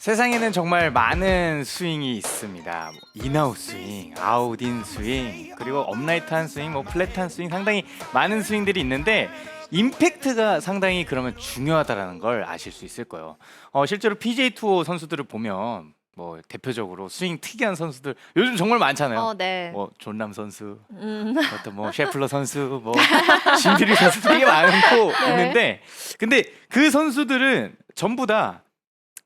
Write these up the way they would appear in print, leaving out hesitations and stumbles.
세상에는 정말 많은 스윙이 있습니다. 뭐 인아웃 스윙, 아웃인 스윙, 그리고 업라이트한 스윙, 뭐 플랫한 스윙, 상당히 많은 스윙들이 있는데 임팩트가 상당히 그러면 중요하다라는 걸 아실 수 있을 거예요. 실제로 PGA 투어 선수들을 보면 뭐 대표적으로 스윙 특이한 선수들 요즘 정말 많잖아요. 네. 뭐 존람 선수, 어떤 뭐 셰플러 선수, 뭐 신비리 선수 되게 많고 네. 있는데, 근데 그 선수들은 전부 다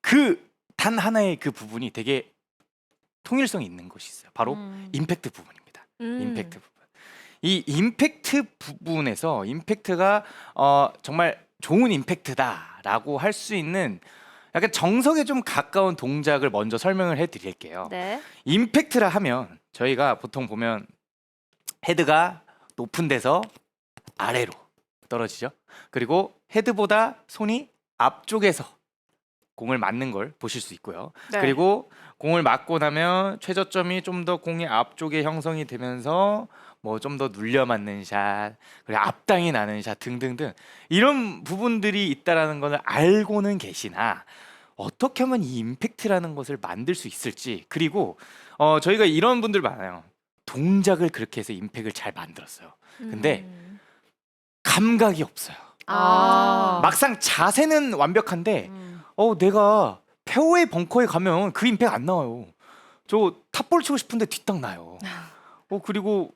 그 단 하나의 그 부분이 되게 통일성이 있는 것이 있어요. 바로 임팩트 부분입니다. 임팩트 부분. 이 임팩트 부분에서 임팩트가 정말 좋은 임팩트다라고 할 수 있는 약간 정석에 좀 가까운 동작을 먼저 설명을 해드릴게요. 네. 임팩트라 하면 저희가 보통 보면 헤드가 높은 데서 아래로 떨어지죠. 그리고 헤드보다 손이 앞쪽에서 공을 맞는 걸 보실 수 있고요. 네. 그리고 공을 맞고 나면 최저점이 좀 더 공의 앞쪽에 형성이 되면서 뭐 좀 더 눌려 맞는 샷, 그리고 앞당이 나는 샷 등등등 이런 부분들이 있다라는 것을 알고는 계시나 어떻게 하면 이 임팩트라는 것을 만들 수 있을지, 그리고 저희가 이런 분들 많아요. 동작을 그렇게 해서 임팩트를 잘 만들었어요. 근데 감각이 없어요. 막상 자세는 완벽한데 내가 페어웨이 벙커에 가면 그 임팩트 안 나와요. 저 탑볼 치고 싶은데 뒷땅 나요. 그리고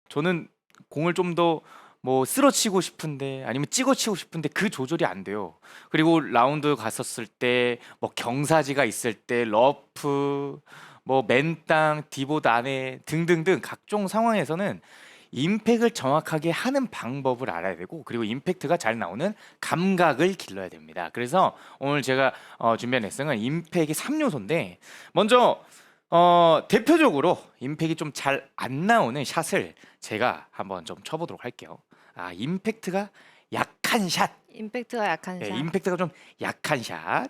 저는 공을 좀 더 뭐 쓸어 치고 싶은데 아니면 찍어 치고 싶은데 그 조절이 안 돼요. 그리고 라운드 갔었을 때 뭐 경사지가 있을 때 러프, 뭐 맨땅, 디봇 안에 등등등 각종 상황에서는 임팩을 정확하게 하는 방법을 알아야 되고, 그리고 임팩트가 잘 나오는 감각을 길러야 됩니다. 그래서 오늘 제가 준비한 레슨은 임팩이 3요소인데, 먼저 대표적으로 임팩이 좀 잘 안 나오는 샷을 제가 한번 좀 쳐보도록 할게요. 임팩트가 약한 샷. 임팩트가 약한 네, 샷. 임팩트가 좀 약한 샷.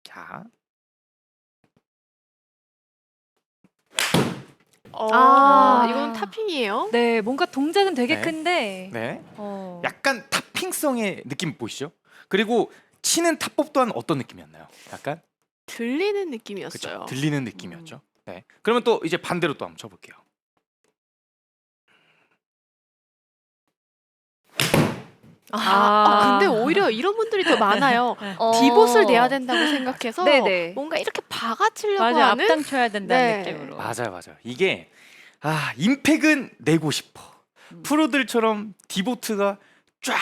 자, 이건 탑핑이에요? 네, 뭔가 동작은 되게 네. 큰데. 네. 어. 약간 탑핑성의 느낌 보이시죠? 그리고 치는 탑법 또한 어떤 느낌이었나요? 약간 들리는 그쵸? 느낌이었어요. 들리는 느낌이었죠. 네. 그러면 또 이제 반대로 또 한번 쳐볼게요. 근데 오히려 이런 분들이 더 많아요. 어. 디봇을 내야 된다고 생각해서 네네. 뭔가 이렇게 박아치려고 맞아, 하는 앞당 쳐야 된다는 네. 느낌으로. 맞아요. 이게 임팩은 내고 싶어. 프로들처럼 디보트가 쫙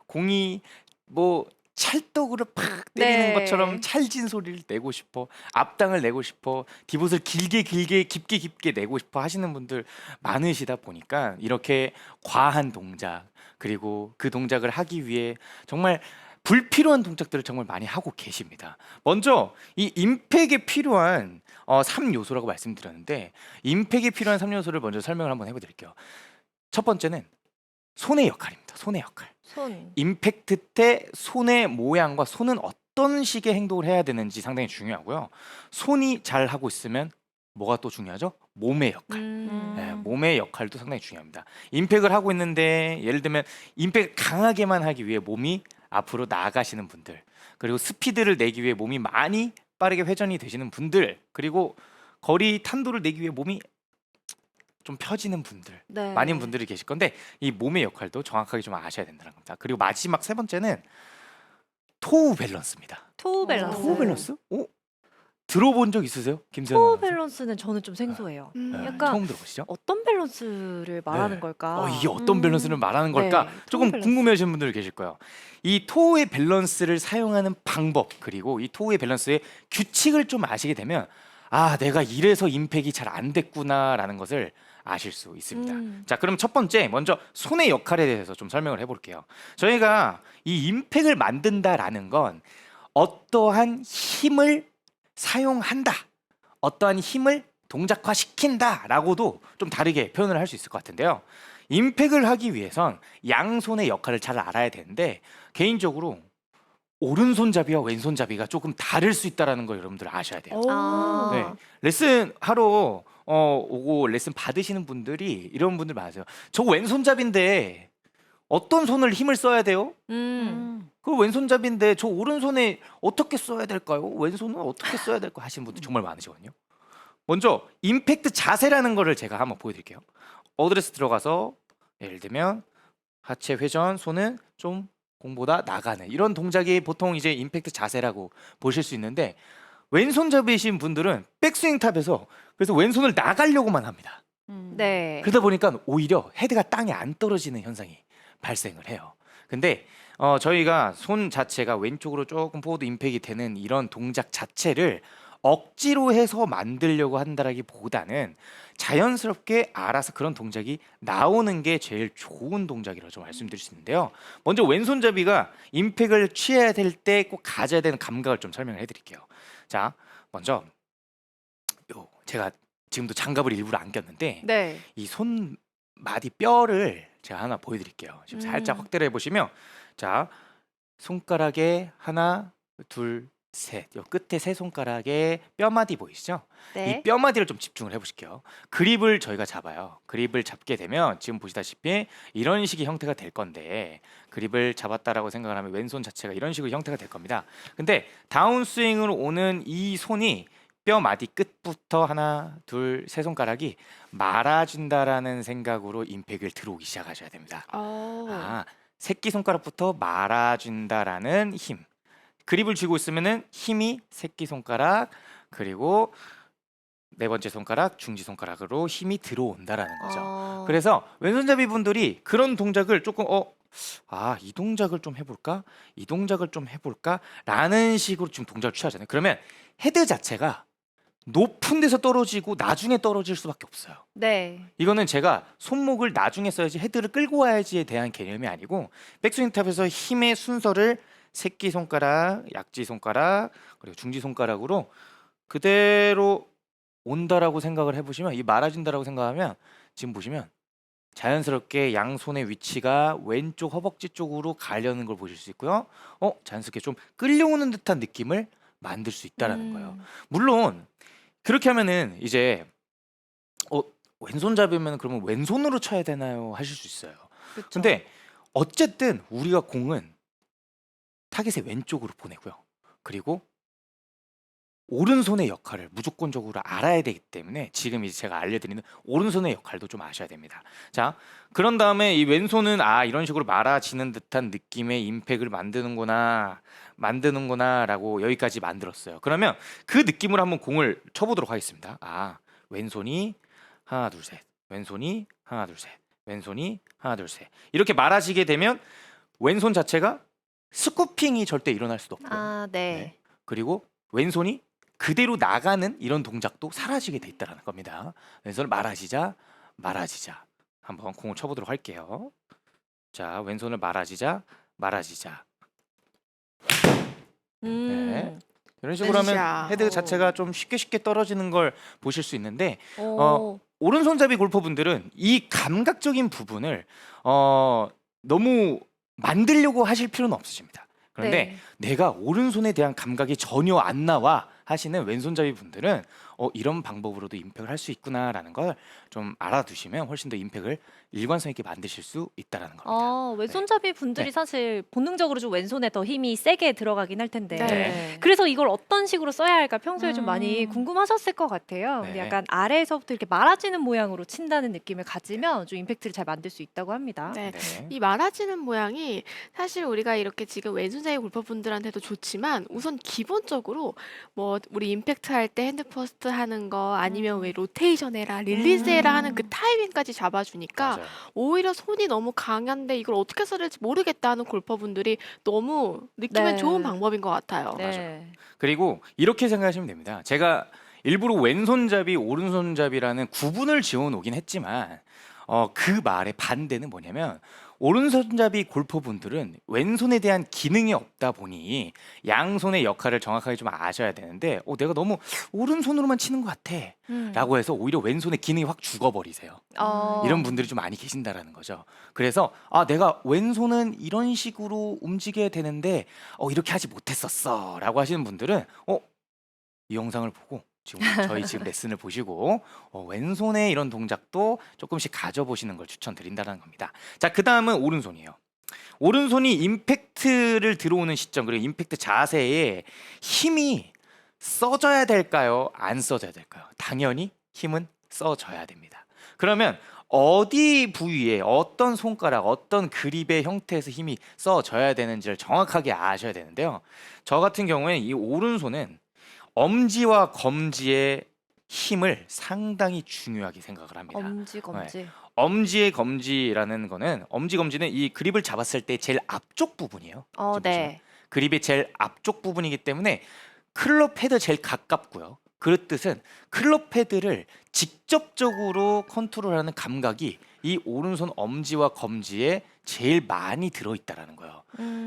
공이 뭐 찰떡으로 팍 때리는 네. 것처럼 찰진 소리를 내고 싶어, 앞당을 내고 싶어, 디봇을 길게 깊게 내고 싶어 하시는 분들 많으시다 보니까 이렇게 과한 동작, 그리고 그 동작을 하기 위해 정말 불필요한 동작들을 정말 많이 하고 계십니다. 먼저 이 임팩에 필요한 3요소라고 말씀드렸는데, 임팩에 필요한 3요소를 먼저 설명을 한번 해드릴게요. 첫 번째는 손의 역할입니다. 손의 역할. 손. 임팩트 때 손의 모양과 손은 어떤 식의 행동을 해야 되는지 상당히 중요하고요. 손이 잘 하고 있으면 뭐가 또 중요하죠? 몸의 역할. 네, 몸의 역할도 상당히 중요합니다. 임팩을 하고 있는데 예를 들면 임팩을 강하게만 하기 위해 몸이 앞으로 나아가시는 분들, 그리고 스피드를 내기 위해 몸이 많이 빠르게 회전이 되시는 분들, 그리고 거리 탄도를 내기 위해 몸이 좀 펴지는 분들, 네. 많은 분들이 계실 건데 이 몸의 역할도 정확하게 좀 아셔야 된다는 겁니다. 그리고 마지막 세 번째는 토우 밸런스입니다. 토우 밸런스. 토우 밸런스? 들어본 적 있으세요? 김세현 토우 아나운서? 밸런스는 저는 좀 생소해요. 네, 약간 처음 들어보시죠? 어떤 밸런스를 말하는 네. 걸까? 이게 어떤 밸런스를 말하는 걸까? 네, 조금 토우 밸런스. 궁금해하시는 분들 계실 거예요. 이 토우의 밸런스를 사용하는 방법, 그리고 이 토우의 밸런스의 규칙을 좀 아시게 되면 내가 이래서 임팩이 잘 안 됐구나라는 것을 아실 수 있습니다. 자, 그럼 첫 번째 먼저 손의 역할에 대해서 좀 설명을 해볼게요. 저희가 이 임팩을 만든다라는 건 어떠한 힘을 사용한다, 어떠한 힘을 동작화시킨다라고도 좀 다르게 표현을 할 수 있을 것 같은데요. 임팩을 하기 위해선 양손의 역할을 잘 알아야 되는데, 개인적으로 오른손잡이와 왼손잡이가 조금 다를 수 있다는 걸 여러분들 아셔야 돼요. 아. 네, 레슨 하러 오고 레슨 받으시는 분들이 이런 분들 많으세요. 저 왼손잡인데 어떤 손을 힘을 써야 돼요? 그 왼손잡이인데 저 오른손에 어떻게 써야 될까요? 왼손은 어떻게 써야 될까 하시는 분들 정말 많으시거든요. 먼저 임팩트 자세라는 거를 제가 한번 보여드릴게요. 어드레스 들어가서 예를 들면 하체 회전, 손은 좀 공보다 나가는 이런 동작이 보통 이제 임팩트 자세라고 보실 수 있는데 왼손잡이신 분들은 백스윙 탑에서 그래서 왼손을 나가려고만 합니다. 네. 그러다 보니까 오히려 헤드가 땅에 안 떨어지는 현상이 발생을 해요. 근데 저희가 손 자체가 왼쪽으로 조금 포워드 임팩이 되는 이런 동작 자체를 억지로 해서 만들려고 한다라기보다는 자연스럽게 알아서 그런 동작이 나오는 게 제일 좋은 동작이라고 좀 말씀드릴 수 있는데요. 먼저 왼손잡이가 임팩을 취해야 될 때 꼭 가져야 되는 감각을 좀 설명을 해드릴게요. 자, 먼저 제가 지금도 장갑을 일부러 안 꼈는데 네. 이 손마디 뼈를 제가 하나 보여드릴게요. 지금 살짝 확대를 해보시면 자 손가락에 하나, 둘, 셋. 요 끝에 세 손가락에 뼈마디 보이시죠? 네. 이 뼈마디를 좀 집중을 해보실게요. 그립을 저희가 잡아요. 그립을 잡게 되면 지금 보시다시피 이런 식의 형태가 될 건데 그립을 잡았다라고 생각을 하면 왼손 자체가 이런 식으로 형태가 될 겁니다. 근데 다운스윙으로 오는 이 손이 뼈 마디 끝부터 하나, 둘, 세 손가락이 말아준다라는 생각으로 임팩을 들어오기 시작하셔야 됩니다. 아, 새끼 손가락부터 말아준다라는 힘. 그립을 쥐고 있으면은 힘이 새끼 손가락 그리고 네 번째 손가락, 중지 손가락으로 힘이 들어온다라는 거죠. 그래서 왼손잡이 분들이 그런 동작을 조금 이 동작을 좀 해볼까? 이 동작을 좀 해볼까? 라는 식으로 지금 동작을 취하잖아요. 그러면 헤드 자체가 높은 데서 떨어지고 나중에 떨어질 수밖에 없어요. 네. 이거는 제가 손목을 나중에 써야지 헤드를 끌고 와야지에 대한 개념이 아니고 백스윙 탑에서 힘의 순서를 새끼손가락, 약지손가락, 그리고 중지손가락으로 그대로 온다라고 생각을 해보시면 이 말아준다라고 생각하면 지금 보시면 자연스럽게 양손의 위치가 왼쪽 허벅지 쪽으로 가려는 걸 보실 수 있고요. 자연스럽게 좀 끌려오는 듯한 느낌을 만들 수 있다라는 거예요. 물론 그렇게 하면은 이제 왼손잡이면 그러면 왼손으로 쳐야 되나요? 하실 수 있어요. 그쵸. 근데 어쨌든 우리가 공은 타겟의 왼쪽으로 보내고요. 그리고 오른손의 역할을 무조건적으로 알아야 되기 때문에 지금 이제 제가 알려드리는 오른손의 역할도 좀 아셔야 됩니다. 자, 그런 다음에 이 왼손은 이런 식으로 말아지는 듯한 느낌의 임팩을 만드는구나라고 여기까지 만들었어요. 그러면 그 느낌으로 한번 공을 쳐보도록 하겠습니다. 왼손이 하나 둘 셋, 왼손이 하나 둘 셋, 왼손이 하나 둘 셋 이렇게 말아지게 되면 왼손 자체가 스쿠핑이 절대 일어날 수도 없고요. 네. 그리고 왼손이 그대로 나가는 이런 동작도 사라지게 돼 있다는 겁니다. 왼손을 말아지자. 한번 공을 쳐보도록 할게요. 자, 왼손을 말아지자. 네. 이런 식으로 하면 말아지자. 헤드 자체가 좀 쉽게 떨어지는 걸 보실 수 있는데 오. 오른손잡이 골퍼분들은 이 감각적인 부분을 너무 만들려고 하실 필요는 없으십니다. 그런데 내가 오른손에 대한 감각이 전혀 안 나와 하시는 왼손잡이 분들은 이런 방법으로도 임팩을 할 수 있구나라는 걸 좀 알아두시면 훨씬 더 임팩을 일관성 있게 만드실 수 있다라는 겁니다. 왼손잡이 분들이 네. 사실 본능적으로 좀 왼손에 더 힘이 세게 들어가긴 할 텐데. 네. 그래서 이걸 어떤 식으로 써야 할까 평소에 좀 많이 궁금하셨을 것 같아요. 근데 네. 약간 아래에서부터 이렇게 말아지는 모양으로 친다는 느낌을 가지면 좀 임팩트를 잘 만들 수 있다고 합니다. 네. 네. 이 말아지는 모양이 사실 우리가 이렇게 지금 왼손잡이 골퍼분들한테도 좋지만 우선 기본적으로 뭐 우리 임팩트 할 때 핸드 퍼스트 하는 거 아니면 왜 로테이션 해라 릴리즈 해라 하는 그 타이밍까지 잡아주니까 맞아요. 오히려 손이 너무 강한데 이걸 어떻게 써야 될지 모르겠다 하는 골퍼분들이 너무 느끼면 네. 좋은 방법인 것 같아요. 네. 그리고 이렇게 생각하시면 됩니다. 제가 일부러 왼손잡이, 오른손잡이라는 구분을 지어 놓긴 했지만 그 말의 반대는 뭐냐면 오른손잡이 골퍼분들은 왼손에 대한 기능이 없다 보니 양손의 역할을 정확하게 좀 아셔야 되는데 내가 너무 오른손으로만 치는 것 같아 라고 해서 오히려 왼손의 기능이 확 죽어버리세요. 이런 분들이 좀 많이 계신다라는 거죠. 그래서 내가 왼손은 이런 식으로 움직여야 되는데 이렇게 하지 못했었어 라고 하시는 분들은 이 영상을 보고 저희 지금 레슨을 보시고 왼손의 이런 동작도 조금씩 가져보시는 걸 추천드린다는 겁니다. 자, 그 다음은 오른손이에요. 오른손이 임팩트를 들어오는 시점 그리고 임팩트 자세에 힘이 써져야 될까요? 안 써져야 될까요? 당연히 힘은 써져야 됩니다. 그러면 어디 부위에 어떤 손가락, 어떤 그립의 형태에서 힘이 써져야 되는지를 정확하게 아셔야 되는데요. 저 같은 경우에 이 오른손은 엄지와 검지의 힘을 상당히 중요하게 생각을 합니다. 엄지 검지. 엄지의 검지라는 거는 엄지 검지는 이 그립을 잡았을 때 제일 앞쪽 부분이에요. 지금 보시면. 네. 그립의 제일 앞쪽 부분이기 때문에 클럽 헤드 제일 가깝고요. 그 뜻은 클럽 헤드를 직접적으로 컨트롤하는 감각이 이 오른손 엄지와 검지에 제일 많이 들어있다라는 거예요.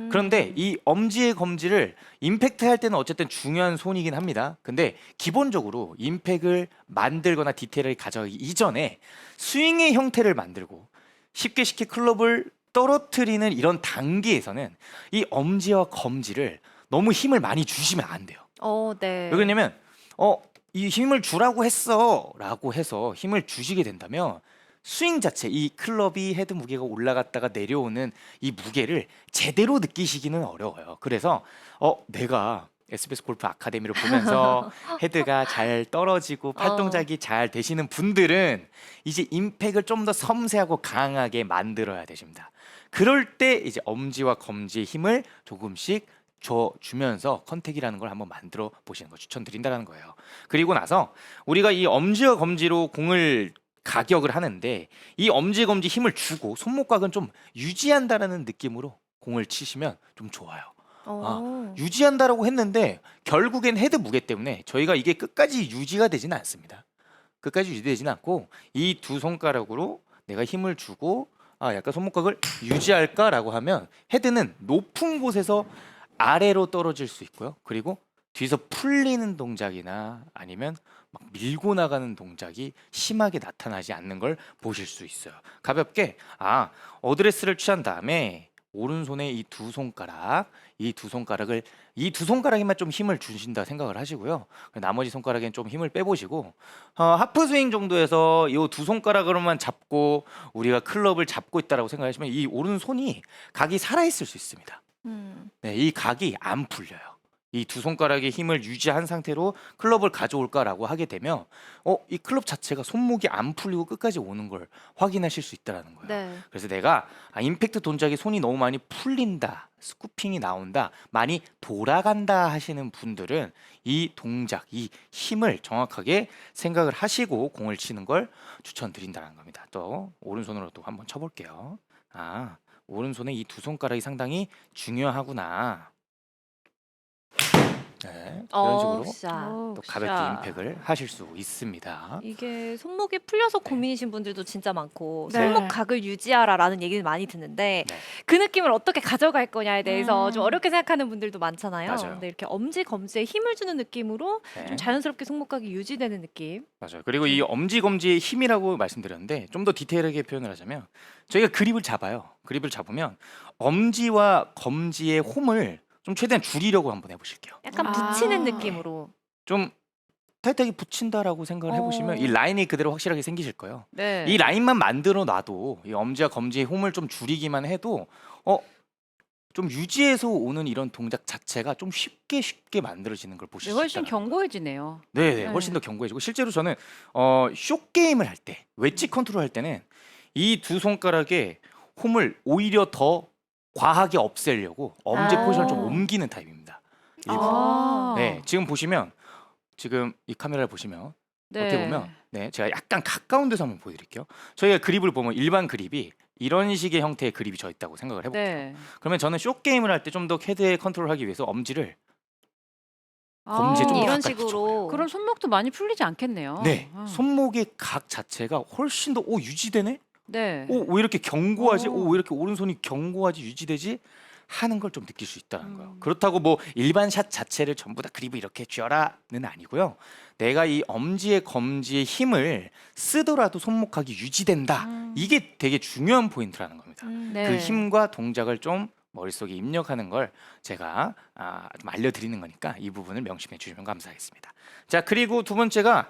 그런데 이 엄지의 검지를 임팩트 할 때는 어쨌든 중요한 손이긴 합니다. 근데 기본적으로 임팩을 만들거나 디테일을 가져가기 이전에 스윙의 형태를 만들고 쉽게 클럽을 떨어뜨리는 이런 단계에서는 이 엄지와 검지를 너무 힘을 많이 주시면 안 돼요. 네. 왜 그러냐면 이 힘을 주라고 했어라고 해서 힘을 주시게 된다면 스윙 자체 이 클럽이 헤드 무게가 올라갔다가 내려오는 이 무게를 제대로 느끼시기는 어려워요. 그래서 내가 SBS 골프 아카데미를 보면서 헤드가 잘 떨어지고 팔동작이 잘 되시는 분들은 이제 임팩을 좀 더 섬세하고 강하게 만들어야 되십니다. 그럴 때 이제 엄지와 검지의 힘을 조금씩 주면서 컨택이라는 걸 한번 만들어 보시는 거 추천드린다는 거예요. 그리고 나서 우리가 이 엄지와 검지로 공을 가격을 하는데 이 엄지 검지 힘을 주고 손목각은 좀 유지한다라는 느낌으로 공을 치시면 좀 좋아요. 유지한다라고 했는데 결국엔 헤드 무게 때문에 저희가 이게 끝까지 유지가 되지는 않습니다. 끝까지 유지되지는 않고 이 두 손가락으로 내가 힘을 주고 약간 손목각을 유지할까라고 하면 헤드는 높은 곳에서 아래로 떨어질 수 있고요. 그리고 뒤에서 풀리는 동작이나 아니면 막 밀고 나가는 동작이 심하게 나타나지 않는 걸 보실 수 있어요. 가볍게 어드레스를 취한 다음에 오른손에 이 두 손가락에만 좀 힘을 주신다 생각을 하시고요. 나머지 손가락엔 좀 힘을 빼보시고 하프 스윙 정도에서 이 두 손가락으로만 잡고 우리가 클럽을 잡고 있다라고 생각하시면 이 오른손이 각이 살아있을 수 있습니다. 네, 이 각이 안 풀려요. 이 두 손가락의 힘을 유지한 상태로 클럽을 가져올까라고 하게 되면 이 클럽 자체가 손목이 안 풀리고 끝까지 오는 걸 확인하실 수 있다라는 거예요. 네. 그래서 내가 임팩트 동작에 손이 너무 많이 풀린다, 스쿠핑이 나온다, 많이 돌아간다 하시는 분들은 이 동작, 이 힘을 정확하게 생각을 하시고 공을 치는 걸 추천드린다는 겁니다. 또 오른손으로 또 한번 쳐볼게요. 오른손에 이 두 손가락이 상당히 중요하구나. 네, 이런 식으로 또 가볍게 임팩을 하실 수 있습니다. 이게 손목이 풀려서 고민이신 분들도 진짜 많고 네. 손목 각을 유지하라라는 얘기를 많이 듣는데 네. 그 느낌을 어떻게 가져갈 거냐에 대해서 좀 어렵게 생각하는 분들도 많잖아요. 맞아요. 근데 이렇게 엄지 검지에 힘을 주는 느낌으로 네. 좀 자연스럽게 손목각이 유지되는 느낌. 맞아요. 그리고 이 엄지 검지의 힘이라고 말씀드렸는데 좀 더 디테일하게 표현을 하자면 저희가 그립을 잡아요. 그립을 잡으면 엄지와 검지의 홈을 좀 최대한 줄이려고 한번 해보실게요. 약간 아. 붙이는 느낌으로. 좀 타이트하게 붙인다라고 생각을 해보시면 이 라인이 그대로 확실하게 생기실 거예요. 네. 이 라인만 만들어 놔도 이 엄지와 검지의 홈을 좀 줄이기만 해도 좀 유지해서 오는 이런 동작 자체가 좀 쉽게 만들어지는 걸 보실 수 훨씬 있다는 거예요. 견고해지네요. 네, 네. 훨씬 더 견고해지고 실제로 저는 쇼 게임을 할 때 웨지 컨트롤 할 때는 이 두 손가락에 홈을 오히려 더 과하게 없애려고 엄지 포지션을 좀 옮기는 타입입니다. 일부러. 네, 지금 보시면 지금 이 카메라를 보시면 어떻게 보면 제가 약간 가까운 데서 한번 보여드릴게요. 저희가 그립을 보면 일반 그립이 이런 식의 형태의 그립이 져 있다고 생각을 해볼게요. 네. 그러면 저는 쇼 게임을 할 때 좀 더 헤드 컨트롤하기 위해서 엄지를 검지에 좀 더 이런 가까이 붙여봐요. 식으로. 그럼 손목도 많이 풀리지 않겠네요. 네, 손목의 각 자체가 훨씬 더 유지되네? 네. 왜 이렇게 견고하지? 오. 왜 이렇게 오른손이 견고하지 유지되지? 하는 걸 좀 느낄 수 있다는 거예요. 음. 그렇다고 뭐 일반 샷 자체를 전부 다 그립을 이렇게 쥐어라는 아니고요. 내가 이 엄지의 검지의 힘을 쓰더라도 손목각이 유지된다. 이게 되게 중요한 포인트라는 겁니다. 네. 그 힘과 동작을 좀 머릿속에 입력하는 걸 제가 좀 알려드리는 거니까 이 부분을 명심해 주시면 감사하겠습니다. 자, 그리고 두 번째가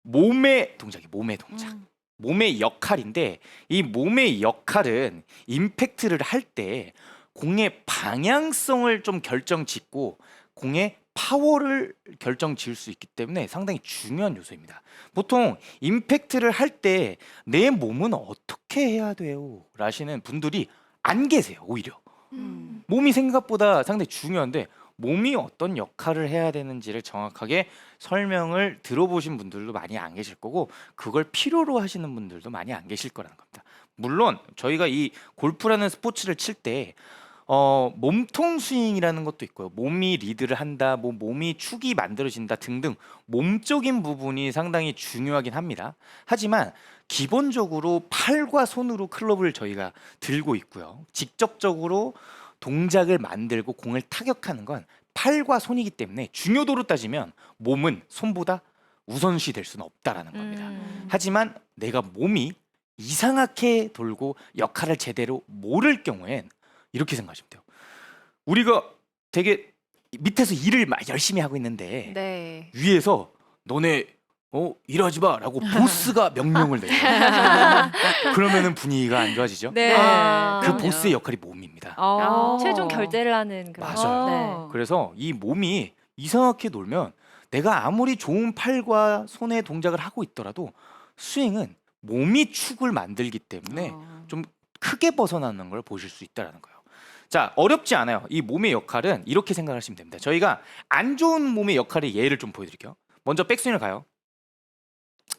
몸의 동작이에요. 몸의 동작. 몸의 역할인데 이 몸의 역할은 임팩트를 할 때 공의 방향성을 좀 결정짓고 공의 파워를 결정지을 수 있기 때문에 상당히 중요한 요소입니다. 보통 임팩트를 할 때 내 몸은 어떻게 해야 돼요? 라시는 분들이 안 계세요. 오히려 몸이 생각보다 상당히 중요한데 몸이 어떤 역할을 해야 되는지를 정확하게 설명을 들어보신 분들도 많이 안 계실 거고 그걸 필요로 하시는 분들도 많이 안 계실 거라는 겁니다. 물론 저희가 이 골프라는 스포츠를 칠 때 몸통 스윙이라는 것도 있고요. 몸이 리드를 한다, 뭐 몸이 축이 만들어진다 등등 몸적인 부분이 상당히 중요하긴 합니다. 하지만 기본적으로 팔과 손으로 클럽을 저희가 들고 있고요. 직접적으로 동작을 만들고 공을 타격하는 건 팔과 손이기 때문에 중요도로 따지면 몸은 손보다 우선시 될 수는 없다라는 겁니다. 하지만 내가 몸이 이상하게 돌고 역할을 제대로 모를 경우엔 이렇게 생각하시면 돼요. 우리가 되게 밑에서 일을 막 열심히 하고 있는데 네. 위에서 너네 일하지 마라고 보스가 명령을 내요. 그러면은 분위기가 안 좋아지죠. 네. 아, 그 그럼요. 보스의 역할이 몸입니다. 최종 결제를 하는 그런. 맞아요. 그래서 이 몸이 이상하게 놀면 내가 아무리 좋은 팔과 손의 동작을 하고 있더라도 스윙은 몸이 축을 만들기 때문에 좀 크게 벗어나는 걸 보실 수 있다는 거예요. 자, 어렵지 않아요. 이 몸의 역할은 이렇게 생각하시면 됩니다. 저희가 안 좋은 몸의 역할의 예를 좀 보여드릴게요. 먼저 백스윙을 가요.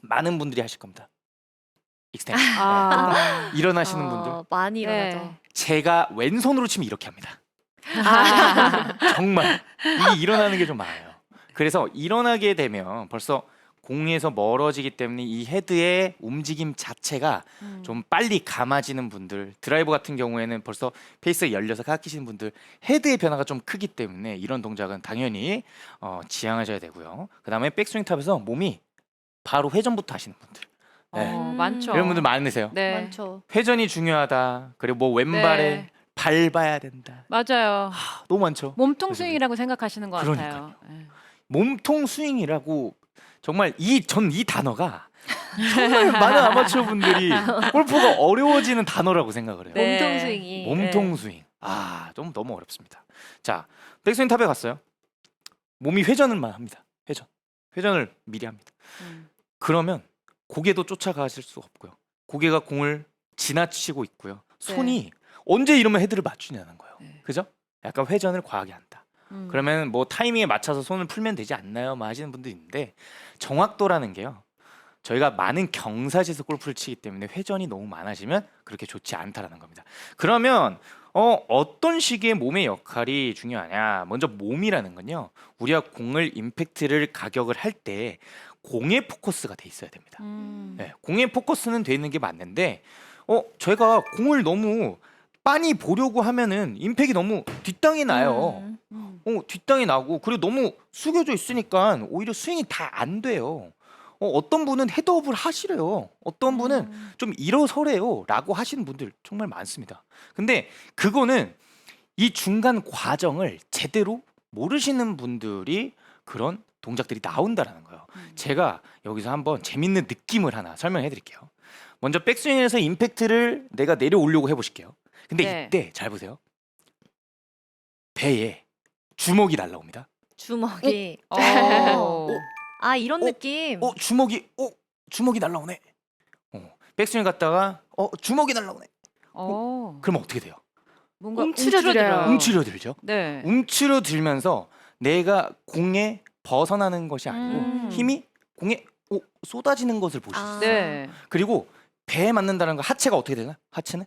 많은 분들이 하실 겁니다. 익스텐. 아. 일어나시는 분들. 많이 네. 일어나죠. 제가 왼손으로 치면 이렇게 합니다. 정말 이게 일어나는 게 좀 많아요. 그래서 일어나게 되면 벌써 공에서 멀어지기 때문에 이 헤드의 움직임 자체가 좀 빨리 감아지는 분들, 드라이버 같은 경우에는 벌써 페이스가 열려서 깎이시는 분들, 헤드의 변화가 좀 크기 때문에 이런 동작은 당연히 지양하셔야 되고요. 그 다음에 백스윙 탑에서 몸이 바로 회전부터 하시는 분들, 네. 많죠. 이런 분들 많으세요. 네. 많죠. 회전이 중요하다. 그리고 뭐 왼발에 네. 밟아야 된다. 맞아요. 너무 많죠. 몸통 스윙이라고 생각하시는 것 같아요. 그러니까요. 네. 몸통 스윙이라고 정말 이 단어가 정말 많은 아마추어 분들이 골프가 어려워지는 단어라고 생각을 해요. 네. 몸통 스윙이. 몸통 스윙. 좀 너무 어렵습니다. 자, 백스윙 탑에 갔어요. 몸이 회전을만 합니다. 회전을 미리 합니다. 그러면 고개도 쫓아가실 수 없고요. 고개가 공을 지나치고 있고요. 손이 언제 이러면 헤드를 맞추냐는 거예요. 네. 그죠? 약간 회전을 과하게 한다. 음. 그러면 뭐 타이밍에 맞춰서 손을 풀면 되지 않나요? 뭐 하시는 분도 있는데 정확도라는 게요. 저희가 많은 경사지에서 골프를 치기 때문에 회전이 너무 많아지면 그렇게 좋지 않다라는 겁니다. 그러면 어떤 식의 몸의 역할이 중요하냐? 먼저 몸이라는 건요. 우리가 공을 임팩트를 가격을 할 때 공의 포커스가 돼 있어야 됩니다. 네, 공의 포커스는 돼 있는 게 맞는데 제가 공을 너무 빤히 보려고 하면은 임팩이 너무 뒷땅이 나요. 뒷땅이 나고 그리고 너무 숙여져 있으니까 오히려 스윙이 다 안 돼요. 어떤 분은 헤드업을 하시래요. 어떤 분은 좀 일어서래요 라고 하시는 분들 정말 많습니다. 근데 그거는 이 중간 과정을 제대로 모르시는 분들이 그런 동작들이 나온다라는 거예요. 제가 여기서 한번 재밌는 느낌을 하나 설명해 드릴게요. 먼저 백스윙에서 임팩트를 내가 내려오려고 해보실게요. 근데 네. 이때 잘 보세요. 배에 주먹이 날라옵니다. 주먹이. 어. 이런 느낌. 주먹이 날라오네. 백스윙 갔다가 주먹이 날라오네. 그럼 어떻게 돼요? 뭔가 움츠러들어요. 움츠러들죠. 네. 움츠러들면서 내가 공에 벗어나는 것이 아니고 힘이 공에 쏟아지는 것을 보실 수 있어요. 네. 그리고 배에 맞는다는 거 하체가 어떻게 되나? 하체는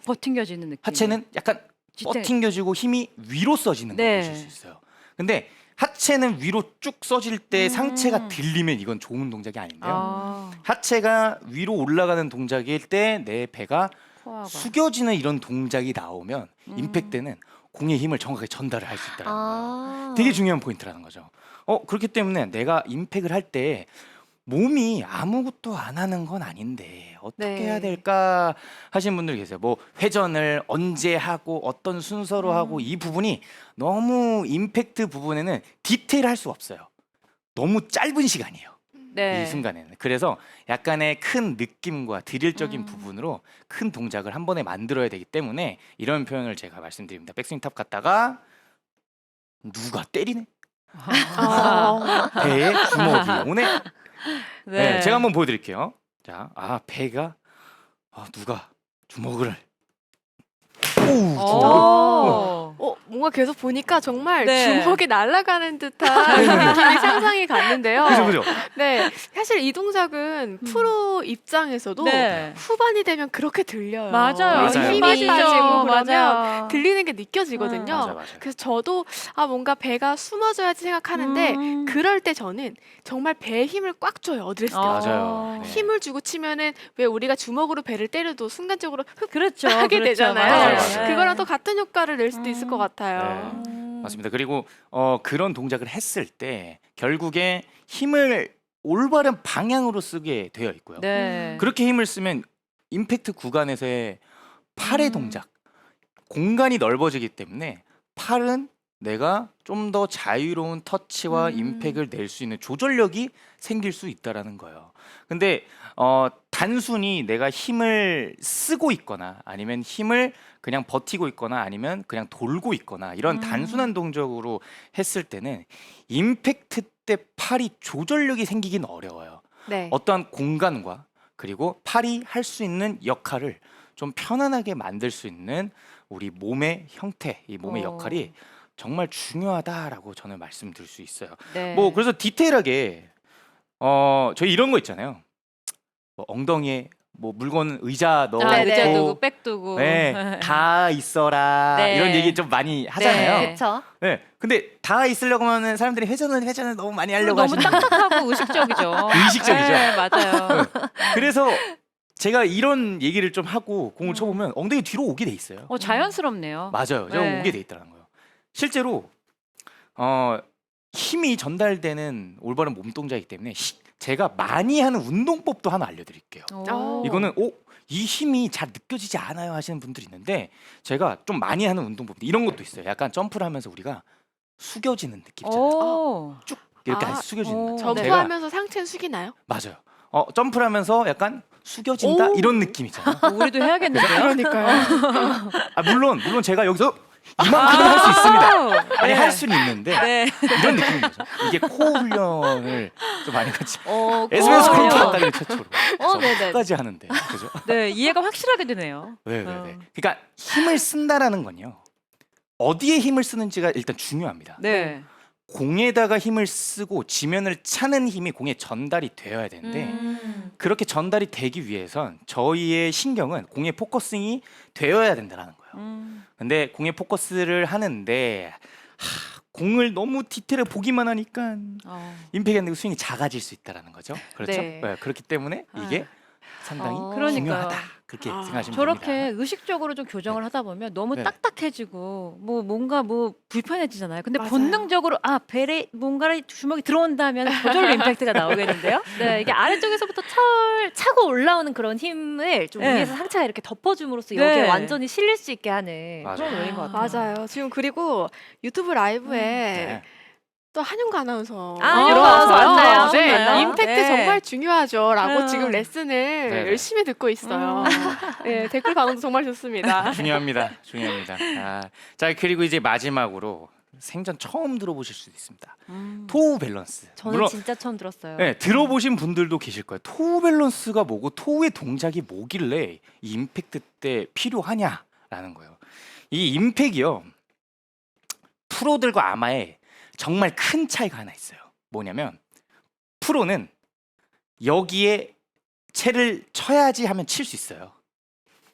버팅겨지는 느낌. 하체는 약간 지탱. 뻗팅겨지고 힘이 위로 써지는 걸 네. 보실 수 있어요. 근데 하체는 위로 쭉 써질 때 상체가 들리면 이건 좋은 동작이 아닌데요. 하체가 위로 올라가는 동작일 때 내 배가 코어가. 숙여지는 이런 동작이 나오면 임팩트는 공의 힘을 정확하게 전달을 할 수 있다는 거예요. 되게 중요한 포인트라는 거죠. 그렇기 때문에 내가 임팩을 할 때 몸이 아무것도 안 하는 건 아닌데 어떻게 네. 해야 될까 하시는 분들 계세요. 뭐 회전을 언제 하고 어떤 순서로 하고 이 부분이 너무 임팩트 부분에는 디테일할 수 없어요. 너무 짧은 시간이에요. 네. 이 순간에는. 그래서 약간의 큰 느낌과 드릴적인 음. 부분으로 큰 동작을 한 번에 만들어야 되기 때문에 이런 표현을 제가 말씀드립니다. 백스윙 탑 갔다가 누가 때리네? 배에 주먹이 오네? 네, 제가 한번 보여드릴게요. 자, 배가 누가 주먹을 오. 뭔가 계속 보니까 정말 네. 주먹이 날아가는 듯한 느낌이 상상이 갔는데요. 그죠? 네, 사실 이 동작은 프로 입장에서도 네. 후반이 되면 그렇게 들려요. 맞아요. 맞아요. 힘이 맞죠. 빠지고 그러면 맞아요. 들리는 게 느껴지거든요. 맞아요. 그래서 저도 뭔가 배가 숨어져야지 생각하는데 음. 그럴 때 저는 정말 배에 힘을 꽉 줘요. 어드레스 때. 맞아요. 네. 힘을 주고 치면은 왜 우리가 주먹으로 배를 때려도 순간적으로 그렇죠. 하게 그렇죠. 되잖아요. 맞아요, 맞아요. 그거랑 또 같은 효과를 낼 수도 있을 것 같아요. 맞습니다. 그리고 그런 동작을 했을 때 결국에 힘을 올바른 방향으로 쓰게 되어 있고요. 네. 그렇게 힘을 쓰면 임팩트 구간에서의 팔의 동작, 공간이 넓어지기 때문에 팔은 내가 좀 더 자유로운 터치와 임팩을 낼 수 있는 조절력이 생길 수 있다라는 거예요. 근데 단순히 내가 힘을 쓰고 있거나 아니면 힘을 그냥 버티고 있거나 아니면 그냥 돌고 있거나 이런 단순한 동작으로 했을 때는 임팩트 때 팔이 조절력이 생기긴 어려워요. 네. 어떠한 공간과 그리고 팔이 할 수 있는 역할을 좀 편안하게 만들 수 있는 우리 몸의 형태, 이 몸의 역할이 정말 중요하다라고 저는 말씀드릴 수 있어요. 네. 뭐 그래서 디테일하게 저희 이런 거 있잖아요. 뭐 엉덩이에 뭐 물건 의자 넣어놓고 의자 두고 백 두고. 네, 다 있어라 네. 이런 얘기 좀 많이 하잖아요. 네. 그렇죠. 네, 근데 다 있으려고 하면 사람들이 회전을 너무 많이 하려고 너무 하시는 딱딱하고 의식적이죠. 의식적이죠. 네, 맞아요. 그래서 제가 이런 얘기를 좀 하고 공을 쳐보면 엉덩이 뒤로 오게 돼 있어요. 자연스럽네요. 맞아요. 제가 네. 오게 돼 있다는 거예요. 실제로 힘이 전달되는 올바른 몸 동작이기 때문에 제가 많이 하는 운동법도 하나 알려드릴게요. 이거는 이 힘이 잘 느껴지지 않아요 하시는 분들이 있는데 제가 좀 많이 하는 운동법 이런 것도 있어요. 약간 점프를 하면서 우리가 숙여지는 느낌 있잖아요. 오. 쭉 이렇게 아, 숙여지는 느낌. 네. 제가 점프하면서 상체는 숙이나요? 맞아요. 점프를 하면서 약간 숙여진다 이런 느낌 있잖아요. 우리도 해야겠는데요? 그러니까요. 물론 제가 여기서 이만큼은 할 수 있습니다. 아니 네. 할 수는 있는데 네. 이런 느낌인 거죠. 이게 코어 훈련을 좀 많이 같이 SBS 코어 골프 훈련. 아카데미 최초로 네네. 까지 하는데 그죠? 네, 이해가 확실하게 되네요. 네. 그러니까 힘을 쓴다라는 건요. 어디에 힘을 쓰는지가 일단 중요합니다. 네. 공에다가 힘을 쓰고 지면을 차는 힘이 공에 전달이 되어야 되는데 그렇게 전달이 되기 위해선 저희의 신경은 공의 포커싱이 되어야 된다는 거예요. 근데 공에 포커스를 하는데 공을 너무 디테일하게 보기만 하니까 임팩이 안 되고 스윙이 작아질 수 있다라는 거죠. 그렇죠? 네. 그렇기 때문에 이게 상당히 그러니까요. 중요하다. 그렇게 생각하시면 저렇게 됩니다. 의식적으로 좀 교정을 하다 보면 너무 네. 딱딱해지고 뭔가 불편해지잖아요. 근데 맞아요. 본능적으로 배에 뭔가를 주먹이 들어온다면 저절로 임팩트가 나오겠는데요? 네, 이게 아래쪽에서부터 차고 올라오는 그런 힘을 좀 네. 위에서 상체가 이렇게 덮어줌으로써 네. 여기에 완전히 실릴 수 있게 하는 맞아요. 그런 원리인 것 같아요. 맞아요. 지금 그리고 유튜브 라이브에 네. 또 한윤가 아나운서 한윤가 들어와서요. 아나운서 맞나요? 네, 맞나요? 임팩트 네. 정말 중요하죠라고 음. 지금 레슨을 네네. 열심히 듣고 있어요. 네, 댓글 반응도 정말 좋습니다. 중요합니다. 자 그리고 이제 마지막으로 생전 처음 들어보실 수도 있습니다. 토우 밸런스. 저는 물론 진짜 처음 들었어요. 네, 들어보신 분들도 계실 거예요. 토우 밸런스가 뭐고 토우의 동작이 뭐길래 이 임팩트 때 필요하냐라는 거예요. 이 임팩이요. 프로들과 아마의 정말 큰 차이가 하나 있어요. 뭐냐면 프로는 여기에 채를 쳐야지 하면 칠 수 있어요.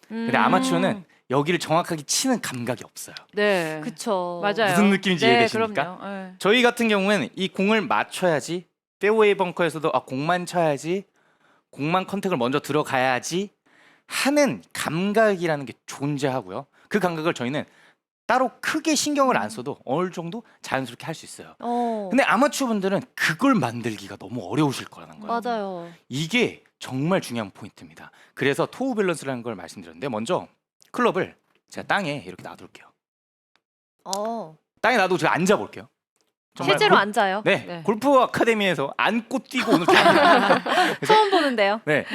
근데 아마추어는 여기를 정확하게 치는 감각이 없어요. 네. 그쵸. 맞아요. 무슨 느낌인지 네, 이해되십니까? 그럼요. 네. 저희 같은 경우에는 이 공을 맞춰야지 페어웨이 벙커에서도 공만 쳐야지 공만 컨택을 먼저 들어가야지 하는 감각이라는 게 존재하고요. 그 감각을 저희는 따로 크게 신경을 안 써도 어느 정도 자연스럽게 할 수 있어요. 근데 아마추어 분들은 그걸 만들기가 너무 어려우실 거라는 거예요. 맞아요. 이게 정말 중요한 포인트입니다. 그래서 토우 밸런스라는 걸 말씀드렸는데 먼저 클럽을 제가 땅에 이렇게 놔둘게요. 땅에 놔두고 제가 앉아볼게요. 정말 실제로 앉아요. 네, 네. 골프 아카데미에서 안고 뛰고 오늘 다 처음 보는데요. 네,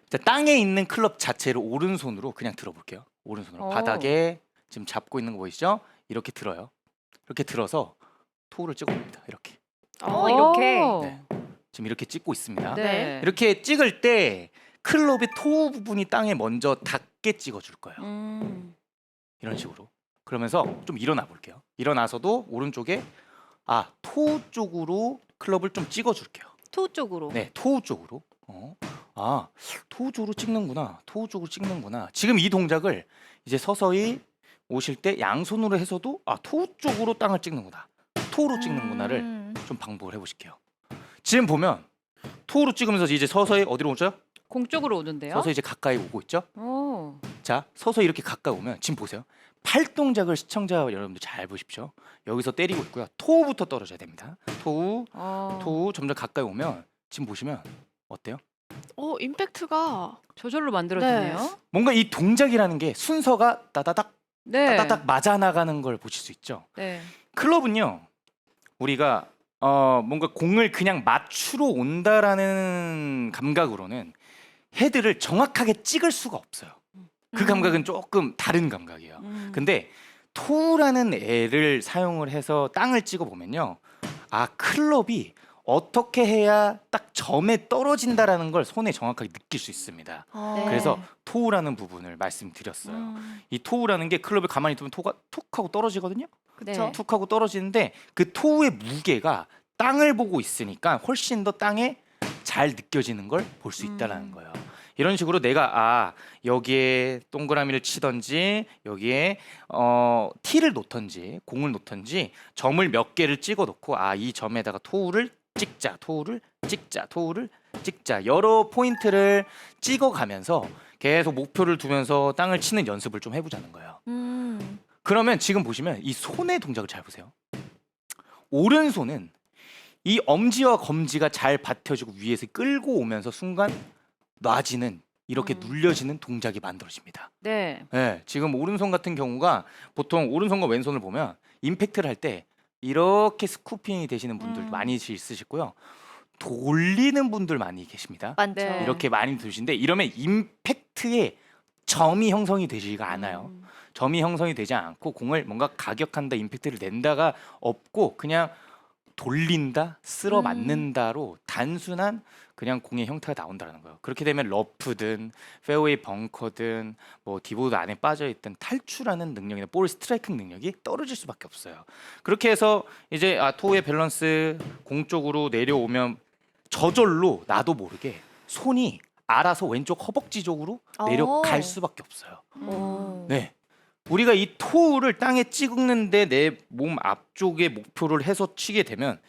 자, 땅에 있는 클럽 자체를 오른손으로 그냥 들어볼게요. 오른손으로 오. 바닥에 지금 잡고 있는 거 보이시죠? 이렇게 들어요. 이렇게 들어서 토우를 찍어봅니다. 이렇게 이렇게. 네. 지금 이렇게 찍고 있습니다. 네. 이렇게 찍을 때 클럽의 토우 부분이 땅에 먼저 닿게 찍어줄 거예요. 이런 식으로. 그러면서 좀 일어나 볼게요. 일어나서도 오른쪽에 토우 쪽으로 클럽을 좀 찍어줄게요. 토 쪽으로. 네, 토우 쪽으로. 토우 쪽으로 찍는구나. 토우 쪽으로 찍는구나. 지금 이 동작을 이제 서서히 오실 때 양손으로 해서도 토우 쪽으로 땅을 찍는구나. 토우로 찍는구나를 좀 반복을 해보실게요. 지금 보면 토우로 찍으면서 이제 서서히 어디로 오죠? 공 쪽으로 오는데요. 서서히 이제 가까이 오고 있죠? 오. 자, 서서히 이렇게 가까이 오면 지금 보세요. 팔 동작을 시청자 여러분들 잘 보십시오. 여기서 때리고 있고요. 토우부터 떨어져야 됩니다. 토우 점점 가까이 오면 지금 보시면 어때요? 임팩트가 저절로 만들어지네요. 뭔가 이 동작이라는 게 순서가 따다닥 네. 따다닥 맞아 나가는 걸 보실 수 있죠. 네. 클럽은요, 우리가 뭔가 공을 그냥 맞추러 온다라는 감각으로는 헤드를 정확하게 찍을 수가 없어요. 그 감각은 조금 다른 감각이에요. 근데 토우라는 애를 사용을 해서 땅을 찍어 보면요, 클럽이 어떻게 해야 딱 점에 떨어진다라는 걸 손에 정확하게 느낄 수 있습니다. 네. 그래서 토우라는 부분을 말씀드렸어요. 이 토우라는 게 클럽을 가만히 두면 토우가 툭 하고 떨어지거든요. 그쵸? 툭 하고 떨어지는데 그 토우의 무게가 땅을 보고 있으니까 훨씬 더 땅에 잘 느껴지는 걸 볼 수 있다라는 거예요. 이런 식으로 내가 여기에 동그라미를 치던지 여기에 티를 놓던지 공을 놓던지 점을 몇 개를 찍어 놓고 이 점에다가 토우를 찍자, 토우를 찍자, 토우를 찍자, 여러 포인트를 찍어 가면서 계속 목표를 두면서 땅을 치는 연습을 좀 해보자는 거예요. 그러면 지금 보시면 이 손의 동작을 잘 보세요. 오른손은 이 엄지와 검지가 잘 받쳐주고 위에서 끌고 오면서 순간 놔지는, 이렇게 눌려지는 동작이 만들어집니다. 네. 네, 지금 오른손 같은 경우가 보통 오른손과 왼손을 보면 임팩트를 할 때 이렇게 스쿠핑이 되시는 분들 많이 있으시고요. 돌리는 분들 많이 계십니다. 많죠. 네. 이렇게 많이 드시는데 이러면 임팩트에 점이 형성이 되지가 않아요. 점이 형성이 되지 않고 공을 뭔가 가격한다, 임팩트를 낸다가 없고 그냥 돌린다, 쓸어 맞는다로 단순한 그냥 공의 형태가 나온다는 거예요. 그렇게 되면 러프든 페어웨이 벙커든 뭐 디보드 안에 빠져 있던 탈출하는 능력이나 볼 스트라이킹 능력이 떨어질 수밖에 없어요. 그렇게 해서 이제 토우의 밸런스 공 쪽으로 내려오면 저절로 나도 모르게 손이 알아서 왼쪽 허벅지 쪽으로 내려갈 수밖에 없어요. 네. 우리가 이 토우를 땅에 찍는데 내 몸 앞쪽에 목표를 해서 치게 되면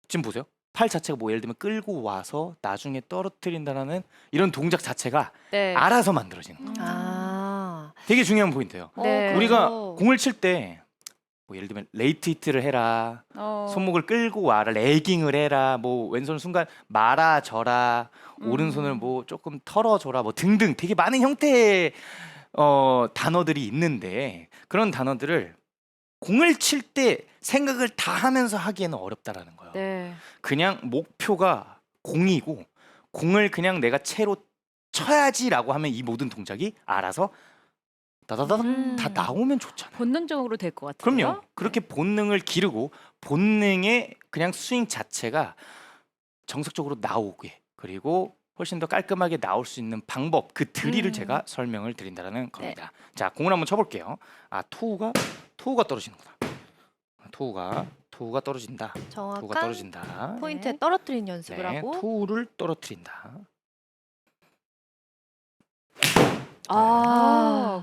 지금 보세요. 팔 자체가 뭐 예를 들면 끌고 와서 나중에 떨어뜨린다라는 이런 동작 자체가 네. 알아서 만들어지는 거예요. 되게 중요한 포인트예요. 네. 우리가 공을 칠 때 뭐 예를 들면 레이트 히트를 해라, 손목을 끌고 와라, 레깅을 해라, 뭐 왼손 순간 말아줘라, 오른손을 뭐 조금 털어줘라, 뭐 등등 되게 많은 형태의 단어들이 있는데 그런 단어들을 공을 칠 때 생각을 다 하면서 하기에는 어렵다라는 거예요. 네. 그냥 목표가 공이고 공을 그냥 내가 채로 쳐야지라고 하면 이 모든 동작이 알아서 다다다닥 다 나오면 좋잖아요. 본능적으로 될 것 같아요. 그럼요. 그렇게 본능을 기르고 본능의 그냥 스윙 자체가 정석적으로 나오게, 그리고 훨씬 더 깔끔하게 나올 수 있는 방법, 그 드릴을 제가 설명을 드린다는 겁니다. 자, 공을 한번 쳐볼게요. 토우가 떨어지는구나. 토우가 떨어진다. 토우가 정확한 떨어진다. 포인트에 네. 떨어뜨린 연습을 네, 하고. 토우를 떨어뜨린다.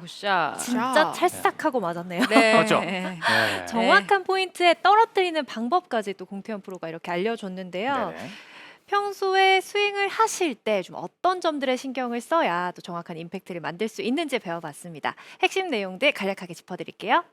굿샷. 진짜 자. 찰싹하고 맞았네요. 네. 맞죠? 네. 네. 정확한 포인트에 떨어뜨리는 방법까지 또 공태현 프로가 이렇게 알려줬는데요. 네네. 평소에 스윙을 하실 때 좀 어떤 점들에 신경을 써야 또 정확한 임팩트를 만들 수 있는지 배워봤습니다. 핵심 내용들 간략하게 짚어드릴게요.